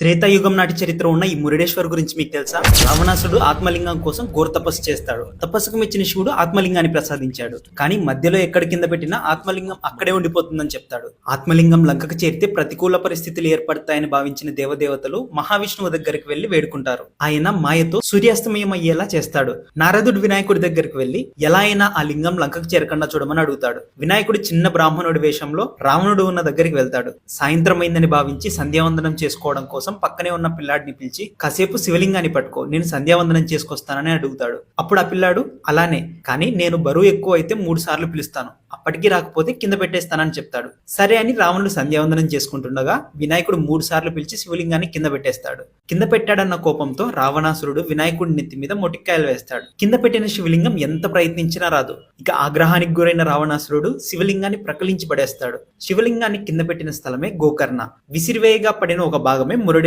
త్రేతాయుగం నాటి చరిత్ర ఉన్న ఈ మురుడేశ్వర్ గురించి మీకు తెలుసా? రావణాసుడు ఆత్మలింగం కోసం ఘోర తపస్సు చేస్తాడు. తపస్సుకు మెచ్చిన శివుడు ఆత్మలింగాన్ని ప్రసాదించాడు. కానీ మధ్యలో ఎక్కడ కింద పెట్టినా ఆత్మలింగం అక్కడే ఉండిపోతుందని చెప్తాడు. ఆత్మలింగం లంకకు చేరితే ప్రతికూల పరిస్థితులు ఏర్పడతాయని భావించిన దేవదేవతలు మహావిష్ణువు దగ్గరికి వెళ్లి వేడుకుంటారు. ఆయన మాయతో సూర్యాస్తమయం అయ్యేలా చేస్తాడు. నారదుడు వినాయకుడి దగ్గరికి వెళ్లి ఎలా అయినా ఆ లింగం లంకకు చేరకుండా చూడమని అడుగుతాడు. వినాయకుడు చిన్న బ్రాహ్మణుడి వేషంలో రావణుడు ఉన్న దగ్గరికి వెళ్తాడు. సాయంత్రం అయిందని భావించి సంధ్యావందనం చేసుకోవడం కోసం పక్కనే ఉన్న పిల్లాడిని పిలిచి, కాసేపు శివలింగాన్ని పట్టుకో, నేను సంధ్యావందనం చేసుకొస్తానని అడుగుతాడు. అప్పుడు ఆ పిల్లాడు, అలానే, కానీ నేను బరువు ఎక్కువ అయితే 3 సార్లు పిలుస్తాను, అప్పటికీ రాకపోతే కింద పెట్టేస్తానని చెప్తాడు. సరే అని రావణుడు సంధ్యావందనం చేసుకుంటుండగా వినాయకుడు 3 సార్లు పిలిచి శివలింగాన్ని కింద పెట్టేస్తాడు. కింద పెట్టాడన్న కోపంతో రావణాసురుడు వినాయకుడి నెత్తి మీద మొటిక్కాయలు వేస్తాడు. కింద పెట్టిన శివలింగం ఎంత ప్రయత్నించినా రాదు. ఇక ఆగ్రహానికి గురైన రావణాసురుడు శివలింగాన్ని ప్రకలించి పడేస్తాడు. శివలింగాన్ని కింద పెట్టిన స్థలమే గోకర్ణ. విసిరివేయగా పడిన ఒక భాగమే మురుడే.